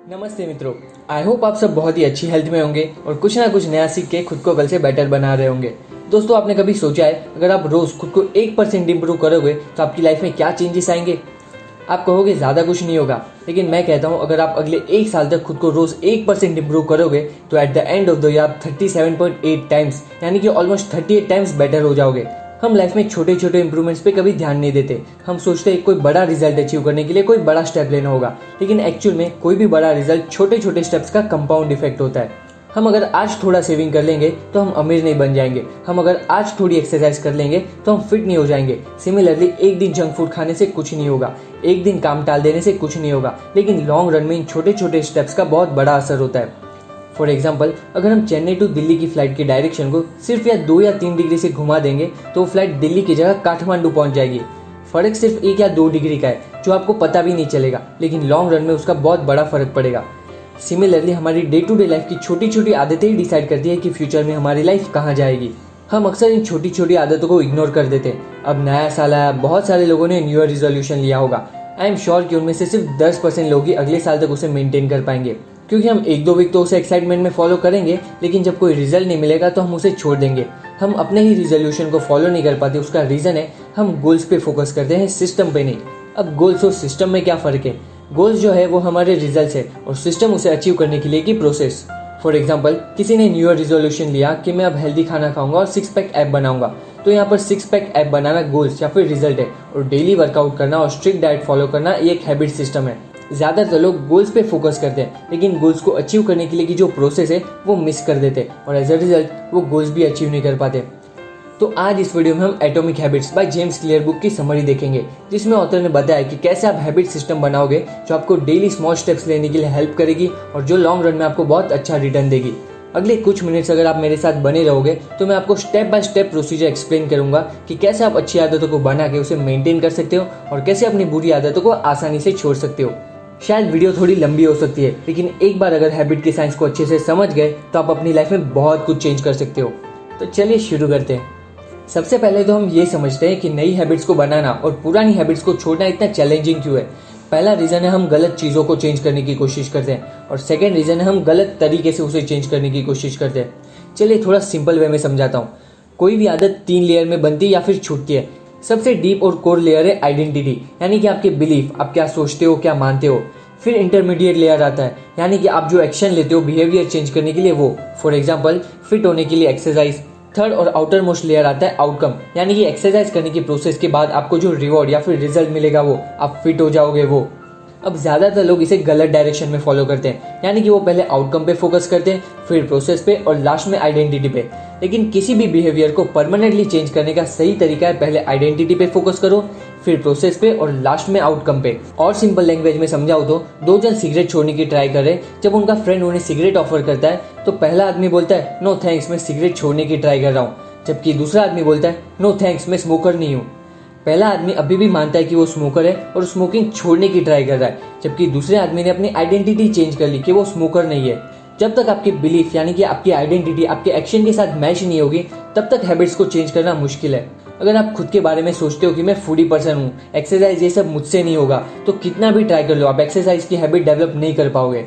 नमस्ते मित्रों, I hope आप सब बहुत ही अच्छी हेल्थ में होंगे और कुछ ना कुछ नया सीख के खुद को कल से बेटर बना रहे होंगे। दोस्तों, आपने कभी सोचा है अगर आप रोज खुद को 1% इंप्रूव करोगे तो आपकी लाइफ में क्या चेंजेस आएंगे? आप कहोगे ज़्यादा कुछ नहीं होगा, लेकिन मैं कहता हूँ अगर आप अगले 1 साल तक खुद को रोज 1% इंप्रूव करोगे तो at the end of the year आप 37.8 टाइम्स यानी कि ऑलमोस्ट 38 टाइम्स बेटर हो जाओगे। हम लाइफ में छोटे छोटे इंप्रूवमेंट्स पे कभी ध्यान नहीं देते। हम सोचते हैं कोई बड़ा रिजल्ट अचीव करने के लिए कोई बड़ा स्टेप लेना होगा, लेकिन एक्चुअल में कोई भी बड़ा रिजल्ट छोटे छोटे स्टेप्स का कंपाउंड इफेक्ट होता है। हम अगर आज थोड़ा सेविंग कर लेंगे तो हम अमीर नहीं बन जाएंगे। हम अगर आज थोड़ी एक्सरसाइज कर लेंगे तो हम फिट नहीं हो जाएंगे। सिमिलरली, एक दिन जंक फूड खाने से कुछ नहीं होगा, एक दिन काम टाल देने से कुछ नहीं होगा, लेकिन लॉन्ग रन में इन छोटे छोटे स्टेप्स का बहुत बड़ा असर होता है। फॉर एग्जाम्पल, अगर हम चेन्नई टू दिल्ली की फ्लाइट की डायरेक्शन को सिर्फ या 2 या 3 डिग्री से घुमा देंगे तो वो फ्लाइट दिल्ली की जगह काठमांडू पहुंच जाएगी। फर्क सिर्फ 1 या 2 डिग्री का है जो आपको पता भी नहीं चलेगा, लेकिन लॉन्ग रन में उसका बहुत बड़ा फर्क पड़ेगा। सिमिलरली, हमारी डे टू डे लाइफ की छोटी छोटी आदतें ही डिसाइड करती है कि फ्यूचर में हमारी लाइफ कहाँ जाएगी। हम अक्सर इन छोटी छोटी आदतों को इग्नोर कर देते हैं। अब नया साल आया, बहुत सारे लोगों ने न्यू ईयर रिजोल्यूशन लिया होगा। आई एम श्योर कि उनमें से सिर्फ 10% लोग ही अगले साल तक उसे मेंटेन कर पाएंगे, क्योंकि हम 1-2 वीक तो उसे एक्साइटमेंट में फॉलो करेंगे, लेकिन जब कोई रिजल्ट नहीं मिलेगा तो हम उसे छोड़ देंगे। हम अपने ही रिजोल्यूशन को फॉलो नहीं कर पाते। उसका रीजन है हम गोल्स पे फोकस करते हैं, सिस्टम पे नहीं। अब गोल्स और सिस्टम में क्या फर्क है? गोल्स जो है वो हमारे रिजल्ट है और सिस्टम उसे अचीव करने के लिए की प्रोसेस। फॉर एग्जाम्पल, किसी ने न्यू ईयर रिजोल्यूशन लिया कि मैं अब हेल्दी खाना खाऊंगा और 6 पैक ऐप बनाऊंगा, तो यहाँ पर 6 पैक ऐप बनाना गोल्स या फिर रिजल्ट है, और डेली वर्कआउट करना और स्ट्रिक्ट डाइट फॉलो करना ये एक हैबिट सिस्टम है। ज़्यादातर लोग गोल्स पे फोकस करते हैं, लेकिन गोल्स को अचीव करने के लिए की जो प्रोसेस है वो मिस कर देते हैं, और एज अ रिजल्ट वो गोल्स भी अचीव नहीं कर पाते। तो आज इस वीडियो में हम atomic habits by James clear book की समरी देखेंगे, जिसमें ऑथर ने बताया कि कैसे आप हैबिट सिस्टम बनाओगे जो आपको डेली स्मॉल स्टेप्स लेने के लिए हेल्प करेगी और जो लॉन्ग रन में आपको बहुत अच्छा रिटर्न देगी। अगले कुछ मिनट्स अगर आप मेरे साथ बने रहोगे तो मैं आपको step by step procedure explain करूंगा कि कैसे आप अच्छी आदतों को बना के उसे मेंटेन कर सकते हो और कैसे अपनी बुरी आदतों को आसानी से छोड़ सकते हो। शायद वीडियो थोड़ी लंबी हो सकती है, लेकिन एक बार अगर हैबिट के साइंस को अच्छे से समझ गए तो आप अपनी लाइफ में बहुत कुछ चेंज कर सकते हो। तो चलिए शुरू करते हैं। सबसे पहले तो हम ये समझते हैं कि नई हैबिट्स को बनाना और पुरानी हैबिट्स को छोड़ना इतना चैलेंजिंग क्यों है। पहला रीजन है हम गलत चीज़ों को चेंज करने की कोशिश करते हैं, और सेकेंड रीजन है हम गलत तरीके से उसे चेंज करने की कोशिश करते हैं। चलिए थोड़ा सिंपल वे में समझाता हूँ। कोई भी आदत 3 लेयर में बनती या फिर छूटती है। सबसे डीप और कोर लेयर है आइडेंटिटी, यानी कि आपके बिलीफ, आप क्या सोचते हो, क्या मानते हो। फिर इंटरमीडिएट लेयर आता है, यानी कि आप जो एक्शन लेते हो बिहेवियर चेंज करने के लिए वो, फॉर एग्जाम्पल फिट होने के लिए एक्सरसाइज। थर्ड और आउटर मोस्ट लेयर आता है आउटकम, यानी कि एक्सरसाइज करने की प्रोसेस के बाद आपको जो रिवॉर्ड या फिर रिजल्ट मिलेगा वो, आप फिट हो जाओगे वो। अब ज़्यादातर लोग इसे गलत डायरेक्शन में फॉलो करते हैं, यानी कि वो पहले आउटकम पे फोकस करते हैं, फिर प्रोसेस पे और लास्ट में आइडेंटिटी पे। लेकिन किसी भी बिहेवियर को परमानेंटली चेंज करने का सही तरीका है पहले आइडेंटिटी पे फोकस करो, फिर प्रोसेस पे और लास्ट में आउटकम पे। और सिंपल लैंग्वेज में समझाओ तो 2 जन सिगरेट छोड़ने की ट्राई कर रहे। जब उनका फ्रेंड उन्हें सिगरेट ऑफर करता है तो पहला आदमी बोलता है नो थैंक्स, मैं सिगरेट छोड़ने की ट्राई कर रहा हूँ, जबकि दूसरा आदमी बोलता है नो थैंक्स, मैं स्मोकर नहीं हूँ। पहला आदमी अभी भी मानता है कि वो स्मोकर है और स्मोकिंग छोड़ने की ट्राई कर रहा है, जबकि दूसरे आदमी ने अपनी आइडेंटिटी चेंज कर ली कि वो स्मोकर नहीं है। जब तक आपकी बिलीफ यानी कि आपकी आइडेंटिटी आपके एक्शन के साथ मैच नहीं होगी, तब तक हैबिट्स को चेंज करना मुश्किल है। अगर आप खुद के बारे में सोचते हो कि मैं फूडी पर्सन हूँ, एक्सरसाइज ये सब मुझसे नहीं होगा, तो कितना भी ट्राई कर लो आप एक्सरसाइज की हैबिट डेवलप नहीं कर पाओगे।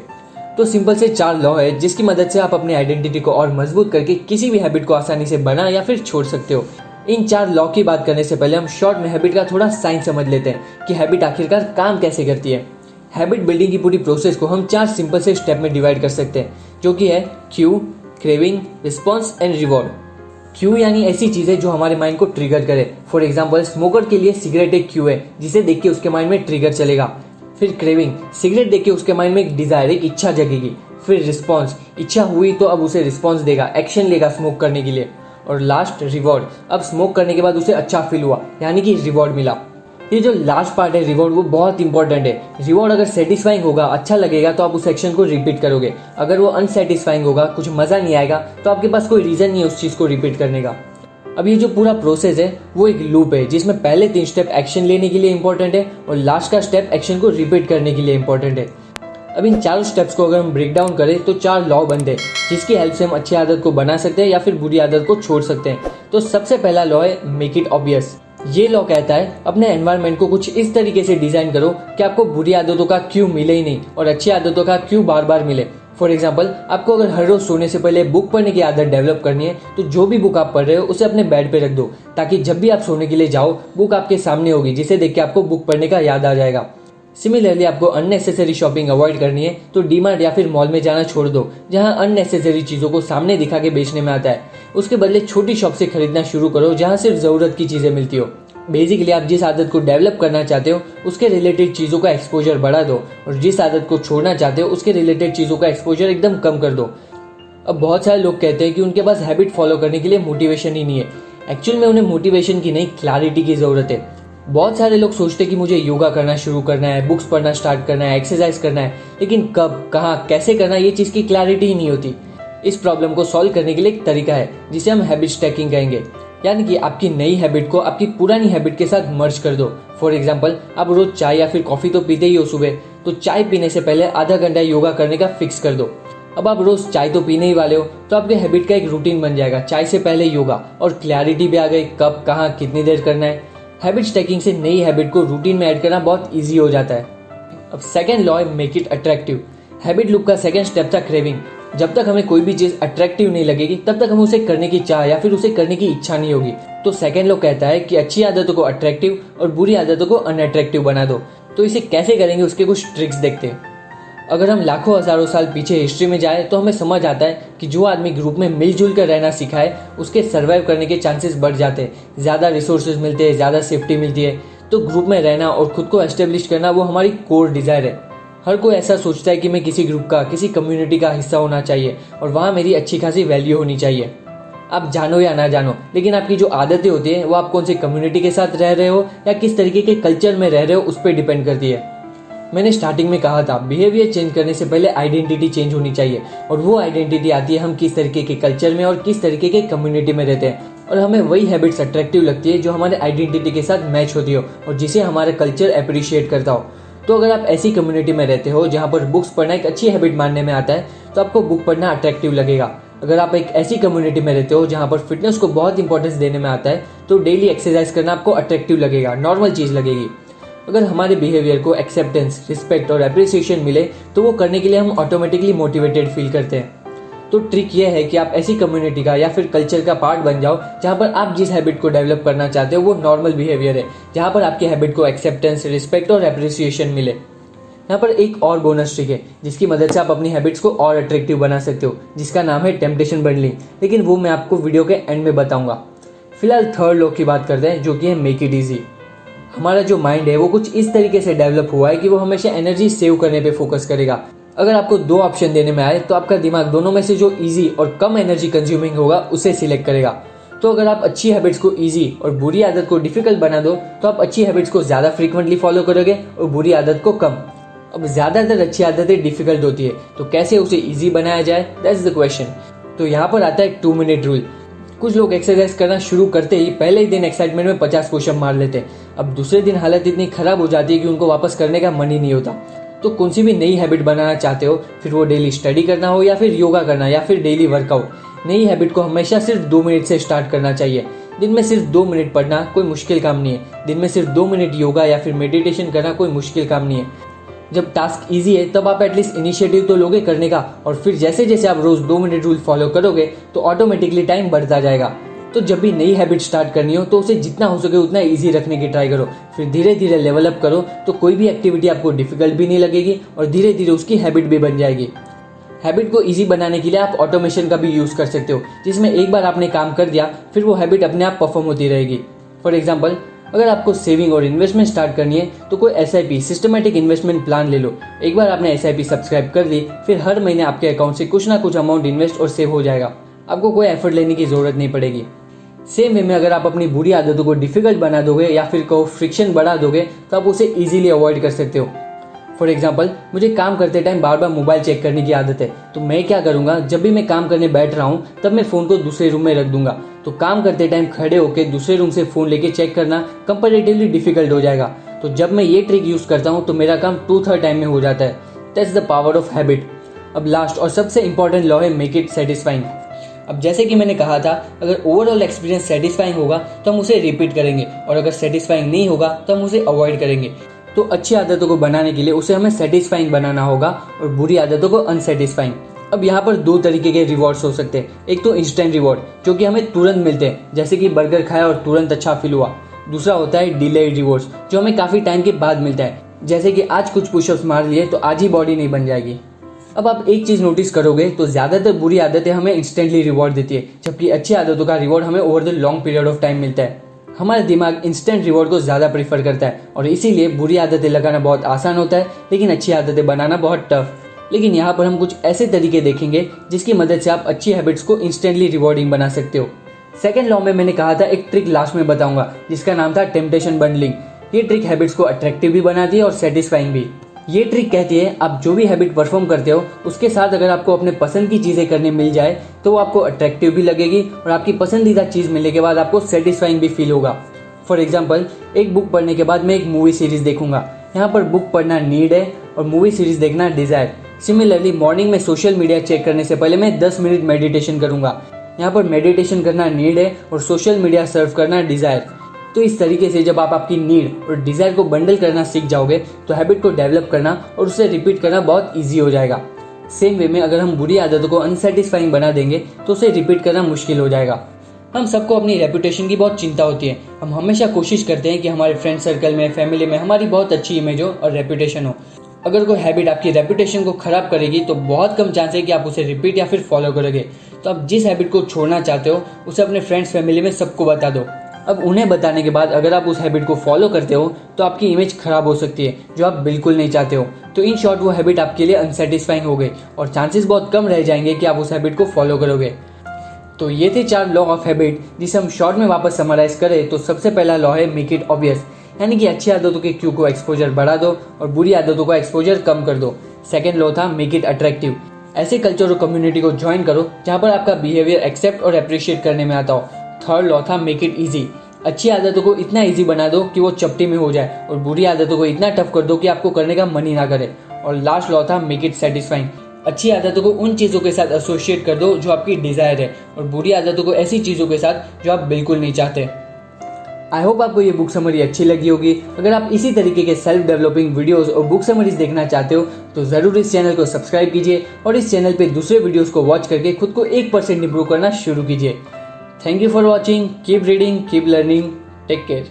तो सिंपल से 4 लॉ है जिसकी मदद से आप अपनी आइडेंटिटी को और मजबूत करके किसी भी हैबिट को आसानी से बना या फिर छोड़ सकते हो। इन 4 लॉ की बात करने से पहले हम शॉर्ट में हैबिट का थोड़ा साइंस समझ लेते हैं कि हैबिट आखिरकार काम कैसे करती है। हैबिट बिल्डिंग की पूरी प्रोसेस को हम 4 सिंपल से स्टेप में डिवाइड कर सकते हैं, जो कि है Q, craving, response and reward. Q यानी ऐसी चीजें जो हमारे माइंड को ट्रिगर करे। फॉर एग्जाम्पल, स्मोकर के लिए सिगरेट एक क्यू है जिसे देख के उसके माइंड में ट्रिगर चलेगा। फिर क्रेविंग, सिगरेट देख के उसके माइंड में एक डिजायर, एक इच्छा जगेगी। फिर रिस्पॉन्स, इच्छा हुई तो अब उसे रिस्पॉन्स देगा, एक्शन लेगा स्मोक करने के लिए। और लास्ट रिवॉर्ड, अब स्मोक करने के बाद उसे अच्छा फील हुआ, यानी कि रिवॉर्ड मिला। ये जो लास्ट पार्ट है रिवॉर्ड, वो बहुत इंपॉर्टेंट है। रिवॉर्ड अगर सेटिस्फाइंग होगा, अच्छा लगेगा, तो आप उस एक्शन को रिपीट करोगे। अगर वो अनसेटिस्फाइंग होगा, कुछ मजा नहीं आएगा, तो आपके पास कोई रीजन नहीं है उस चीज को रिपीट करने का। अब ये जो पूरा प्रोसेस है वो एक लूप है, जिसमें पहले 3 स्टेप एक्शन लेने के लिए इंपॉर्टेंट है और लास्ट का स्टेप एक्शन को रिपीट करने के लिए इंपॉर्टेंट है। अब इन 4 स्टेप्स को अगर हम ब्रेक डाउन करें तो 4 लॉ बनते हैं, जिसकी हेल्प से हम अच्छी आदत को बना सकते हैं या फिर बुरी आदत को छोड़ सकते हैं। तो सबसे पहला लॉ है मेक इट ऑब्वियस, ये लॉ कहता है अपने एनवायरनमेंट को कुछ इस तरीके से डिजाइन करो कि आपको बुरी आदतों का क्यों मिले ही नहीं और अच्छी आदतों का क्यों बार बार मिले। फॉर एग्जाम्पल, आपको अगर हर रोज सोने से पहले बुक पढ़ने की आदत डेवलप करनी है तो जो भी बुक आप पढ़ रहे हो उसे अपने बेड पे रख दो, ताकि जब भी आप सोने के लिए जाओ बुक आपके सामने होगी, जिसे देख के आपको बुक पढ़ने का याद आ जाएगा। सिमिलरली, आपको अननेसेसरी शॉपिंग अवॉइड करनी है तो डीमार्ट या फिर मॉल में जाना छोड़ दो, जहां अननेसेसरी चीजों को सामने दिखा के बेचने में आता है। उसके बदले छोटी शॉप से खरीदना शुरू करो जहां सिर्फ जरूरत की चीजें मिलती हो। बेसिकली आप जिस आदत को डेवलप करना चाहते हो उसके रिलेटेड चीजों का एक्सपोजर बढ़ा दो, और जिस आदत को छोड़ना चाहते हो उसके रिलेटेड चीजों का एक्सपोजर एकदम कम कर दो। अब बहुत सारे लोग कहते हैं कि उनके पास हैबिट फॉलो करने के लिए मोटिवेशन ही नहीं है। एक्चुअल में उन्हें मोटिवेशन की नहीं, क्लैरिटी की जरूरत है। बहुत सारे लोग सोचते हैं कि मुझे योगा करना शुरू करना है, बुक्स पढ़ना स्टार्ट करना है, एक्सरसाइज करना है, लेकिन कब, कहाँ, कैसे करना है, ये चीज की क्लैरिटी ही नहीं होती। इस प्रॉब्लम को सॉल्व करने के लिए एक तरीका है जिसे हम हैबिट स्टैकिंग कहेंगे, यानी कि आपकी नई हैबिट को आपकी पुरानी हैबिट के साथ मर्ज कर दो। फॉर एग्जाम्पल, आप रोज चाय या फिर कॉफी तो पीते ही हो सुबह, तो चाय पीने से पहले आधा घंटा योगा करने का फिक्स कर दो। अब आप रोज चाय तो पीने ही वाले हो, तो आपके हैबिट का एक रूटीन बन जाएगा, चाय से पहले योगा, और क्लैरिटी भी आ गई कब, कहाँ, कितनी देर करना है। हैबिट स्टैकिंग से नई हैबिट को रूटीन में ऐड करना बहुत इजी हो जाता है। अब सेकंड लॉ है make it attractive. Habit loop का सेकंड स्टेप था क्रेविंग। जब तक हमें कोई भी चीज अट्रैक्टिव नहीं लगेगी तब तक हम उसे करने की चाह या फिर उसे करने की इच्छा नहीं होगी। तो सेकंड लॉ कहता है कि अच्छी आदतों को अट्रैक्टिव और बुरी आदतों को अनअट्रैक्टिव बना दो। तो इसे कैसे करेंगे उसके कुछ ट्रिक्स देखते हैं। अगर हम लाखों हजारों साल पीछे हिस्ट्री में जाए तो हमें समझ आता है कि जो आदमी ग्रुप में मिलजुल कर रहना सीखा है उसके सर्वाइव करने के चांसेस बढ़ जाते हैं, ज्यादा रिसोर्सेज मिलते हैं, ज्यादा सेफ्टी मिलती है। तो ग्रुप में रहना और खुद को एस्टेब्लिश करना वो हमारी कोर डिजायर है। हर कोई ऐसा सोचता है कि मैं किसी ग्रुप का, किसी कम्युनिटी का हिस्सा होना चाहिए और वहां मेरी अच्छी खासी वैल्यू होनी चाहिए। आप जानो या ना जानो, लेकिन आपकी जो आदतें होती है वो आप कौन सी कम्युनिटी के साथ रह रहे हो या किस तरीके के कल्चर में रह रहे हो उस पर डिपेंड करती है। मैंने स्टार्टिंग में कहा था बिहेवियर चेंज करने से पहले आइडेंटिटी चेंज होनी चाहिए, और वो आइडेंटिटी आती है हम किस तरीके के कल्चर में और किस तरीके के कम्युनिटी में रहते हैं, और हमें वही हैबिट्स अट्रैक्टिव लगती है जो हमारे आइडेंटिटी के साथ मैच होती हो और जिसे हमारा कल्चर अप्रिशिएट करता हो। तो अगर आप ऐसी कम्युनिटी में रहते हो जहाँ पर बुक्स पढ़ना एक अच्छी हैबिट मानने में आता है तो आपको बुक पढ़ना अट्रैक्टिव लगेगा। अगर आप एक ऐसी कम्युनिटी में रहते हो जहाँ पर फिटनेस को बहुत इंपॉर्टेंस देने में आता है तो डेली एक्सरसाइज करना आपको अट्रैक्टिव लगेगा, नॉर्मल चीज लगेगी। अगर हमारे बिहेवियर को एक्सेप्टेंस, रिस्पेक्ट और अप्रिसिएशन मिले तो वो करने के लिए हम ऑटोमेटिकली मोटिवेटेड फील करते हैं। तो ट्रिक ये है कि आप ऐसी कम्युनिटी का या फिर कल्चर का पार्ट बन जाओ जहाँ पर आप जिस हैबिट को डेवलप करना चाहते हो वो नॉर्मल बिहेवियर है, जहाँ पर आपकी हैबिट को एक्सेप्टेंस, रिस्पेक्ट और अप्रिसिएशन मिले। यहाँ पर एक और बोनस ट्रिक है जिसकी मदद से आप अपनी हैबिट्स को और अट्रैक्टिव बना सकते हो, जिसका नाम है टेम्पटेशन बंडलिंग, लेकिन वो मैं आपको वीडियो के एंड में बताऊंगा। फिलहाल थर्ड लॉ की बात करते हैं, जो कि है मेक इट ईजी। हमारा जो माइंड है वो कुछ इस तरीके से डेवलप हुआ है कि वो हमेशा एनर्जी सेव करने पे फोकस करेगा। अगर आपको दो ऑप्शन देने में आए तो आपका दिमाग दोनों में से जो इजी और कम एनर्जी कंज्यूमिंग होगा उसे सिलेक्ट करेगा। तो अगर आप अच्छी हैबिट्स को इजी और बुरी आदत को डिफिकल्ट बना दो तो आप अच्छी हैबिट्स को ज्यादा फ्रीक्वेंटली फॉलो करोगे और बुरी आदत को कम। अब ज्यादातर अच्छी आदतें डिफिकल्ट होती है, तो कैसे उसे इजी बनाया जाए, दैट्स द क्वेश्चन। तो यहाँ पर आता है 2 मिनट रूल। कुछ लोग एक्सरसाइज करना शुरू करते ही पहले ही दिन एक्साइटमेंट में 50 पुशअप मार लेते हैं। अब दूसरे दिन हालत इतनी खराब हो जाती है कि उनको वापस करने का मन ही नहीं होता। तो कौन सी भी नई हैबिट बनाना चाहते हो, फिर वो डेली स्टडी करना हो या फिर योगा करना या फिर डेली वर्कआउट, नई हैबिट को हमेशा सिर्फ 2 मिनट से स्टार्ट करना चाहिए। दिन में सिर्फ 2 मिनट पढ़ना कोई मुश्किल काम नहीं है। दिन में सिर्फ 2 मिनट योगा या फिर मेडिटेशन करना कोई मुश्किल काम नहीं है। जब टास्क इजी है तब आप एटलीस्ट इनिशिएटिव तो लोगे करने का, और फिर जैसे जैसे आप रोज 2 मिनट रूल फॉलो करोगे तो ऑटोमेटिकली टाइम बढ़ता जाएगा। तो जब भी नई हैबिट स्टार्ट करनी हो तो उसे जितना हो सके उतना इजी रखने की ट्राई करो, फिर धीरे धीरे लेवल अप करो, तो कोई भी एक्टिविटी आपको डिफिकल्ट भी नहीं लगेगी और धीरे धीरे उसकी हैबिट भी बन जाएगी। हैबिट को इजी बनाने के लिए आप ऑटोमेशन का भी यूज कर सकते हो, जिसमें एक बार आपने काम कर दिया फिर वो हैबिट अपने आप परफॉर्म होती रहेगी। फॉर एग्जाम्पल, अगर आपको सेविंग और इन्वेस्टमेंट स्टार्ट करनी है तो कोई SIP सिस्टमेटिक इन्वेस्टमेंट प्लान ले लो। एक बार आपने SIP सब्सक्राइब कर ली, फिर हर महीने आपके अकाउंट से कुछ ना कुछ अमाउंट इन्वेस्ट और सेव हो जाएगा। आपको कोई एफर्ट लेने की जरूरत नहीं पड़ेगी। सेम वे में अगर आप अपनी बुरी आदतों को डिफिकल्ट बना दोगे या फिर को फ्रिक्शन बढ़ा दोगे तो आप उसे इजीली अवॉइड कर सकते हो। फॉर एग्जाम्पल, मुझे काम करते टाइम बार बार मोबाइल चेक करने की आदत है, तो मैं क्या करूंगा, जब भी मैं काम करने बैठ रहा हूँ तब मैं फोन को दूसरे रूम में रख दूंगा। तो काम करते टाइम खड़े होकर दूसरे रूम से फोन लेके चेक करना कंपैरेटिवली डिफिकल्ट हो जाएगा। तो जब मैं ये ट्रिक यूज करता हूँ तो मेरा काम 2/3 टाइम में हो जाता है। That's the power of habit. अब लास्ट और सबसे इंपॉर्टेंट लॉ है मेक इट सेटिस्फाइंग। अब जैसे कि मैंने कहा था, अगर ओवरऑल एक्सपीरियंस सेटिस्फाइंग होगा तो हम उसे रिपीट करेंगे, और अगर सेटिस्फाइंग नहीं होगा तो हम उसे अवॉइड करेंगे। तो अच्छी आदतों को बनाने के लिए उसे हमें सेटिस्फाइंग बनाना होगा और बुरी आदतों को अनसेटिस्फाइंग। अब यहाँ पर दो तरीके के रिवॉर्ड्स हो सकते हैं। एक तो इंस्टेंट रिवॉर्ड, जो कि हमें तुरंत मिलते हैं, जैसे कि बर्गर खाया और तुरंत अच्छा फील हुआ। दूसरा होता है डिलेड रिवॉर्ड्स, जो हमें काफी टाइम के बाद मिलता है, जैसे कि आज कुछ पुशअप्स मार लिए तो आज ही बॉडी नहीं बन जाएगी। अब आप एक चीज नोटिस करोगे तो ज्यादातर बुरी आदतें हमें इंस्टेंटली रिवॉर्ड देती है, जबकि अच्छी आदतों का रिवॉर्ड हमें over the long period of time मिलता है। हमारा दिमाग इंस्टेंट रिवॉर्ड को ज्यादा प्रीफर करता है और इसीलिए बुरी आदतें लगाना बहुत आसान होता है, लेकिन अच्छी आदतें बनाना बहुत टफ। लेकिन यहाँ पर हम कुछ ऐसे तरीके देखेंगे जिसकी मदद से आप अच्छी हैबिट्स को इंस्टेंटली रिवॉर्डिंग बना सकते हो। सेकेंड लॉ में मैंने कहा था एक ट्रिक लास्ट में बताऊंगा, जिसका नाम था टेम्पटेशन बंडलिंग। ये ट्रिक हैबिट्स को अट्रैक्टिव भी बनाती है और सेटिस्फाइंग भी। ये ट्रिक कहती है आप जो भी हैबिट परफॉर्म करते हो उसके साथ अगर आपको अपने पसंद की चीजें करने मिल जाए तो वो आपको अट्रैक्टिव भी लगेगी और आपकी पसंदीदा चीज मिलने के बाद आपको सेटिस्फाइंग भी फील होगा। फॉर एग्जाम्पल, एक बुक पढ़ने के बाद मैं एक मूवी सीरीज देखूंगा। यहाँ पर बुक पढ़ना नीड है और मूवी सीरीज देखना डिजायर। सिमिलरली मॉर्निंग में सोशल मीडिया चेक करने से पहले मैं 10 मिनट मेडिटेशन करूंगा। यहाँ पर मेडिटेशन करना नीड है और सोशल मीडिया सर्व करना डिजायर। तो इस तरीके से जब आप आपकी नीड और डिजायर को बंडल करना सीख जाओगे तो हैबिट को डेवलप करना और उसे रिपीट करना बहुत ईजी हो जाएगा। सेम वे में अगर हम बुरी आदतों को अनसेटिस्फाइंग बना देंगे तो उसे रिपीट करना मुश्किल हो जाएगा। हम सबको अपनी रेपुटेशन की बहुत चिंता होती है। हम हमेशा कोशिश करते हैं कि हमारे फ्रेंड सर्कल में, फैमिली में हमारी बहुत अच्छी इमेज हो और रेपुटेशन हो। अगर कोई हैबिट आपकी रेपुटेशन को खराब करेगी तो बहुत कम चांस है कि आप उसे रिपीट या फिर फॉलो करोगे। तो आप जिस हैबिट को छोड़ना चाहते हो उसे अपने फ्रेंड्स, फैमिली में सबको बता दो। अब उन्हें बताने के बाद अगर आप उस हैबिट को फॉलो करते हो तो आपकी इमेज खराब हो सकती है, जो आप बिल्कुल नहीं चाहते हो। तो इन शॉर्ट वो हैबिट आपके लिए अनसेटिस्फाइंग हो गई और चांसेस बहुत कम रह जाएंगे कि आप उस हैबिट को फॉलो करोगे। तो ये थे 4 लॉ ऑफ हैबिट, जिसे हम शॉर्ट में वापस समराइज करें तो सबसे पहला लॉ है मेक इट ऑब्वियस, यानी कि अच्छी आदतों के क्यू को एक्सपोजर बढ़ा दो और बुरी आदतों का एक्सपोजर कम कर दो। सेकेंड लॉ था मेक इट अट्रैक्टिव, ऐसे कल्चर और कम्युनिटी को ज्वाइन करो जहां पर आपका बिहेवियर एक्सेप्ट और अप्रिशिएट करने में आता हो। थर्ड लॉ था मेक इट ईजी, अच्छी आदतों को इतना ईजी बना दो कि वो चपटी में हो जाए और बुरी आदतों को इतना टफ कर दो कि आपको करने का मन ही ना करे। और लास्ट लॉ था मेक इट सेटिस्फाइंग, अच्छी आदतों को उन चीजों के साथ एसोसिएट कर दो जो आपकी डिजायर है और बुरी आदतों को ऐसी चीजों के साथ जो आप बिल्कुल नहीं चाहते। आई होप आपको ये बुक समरी अच्छी लगी होगी। अगर आप इसी तरीके के सेल्फ डेवलपिंग वीडियोस और बुक समरीज देखना चाहते हो तो जरूर इस चैनल को सब्सक्राइब कीजिए और इस चैनल पे दूसरे वीडियोस को वॉच करके खुद को 1% इंप्रूव करना शुरू कीजिए। Thank you for watching, keep reading, keep learning, take care.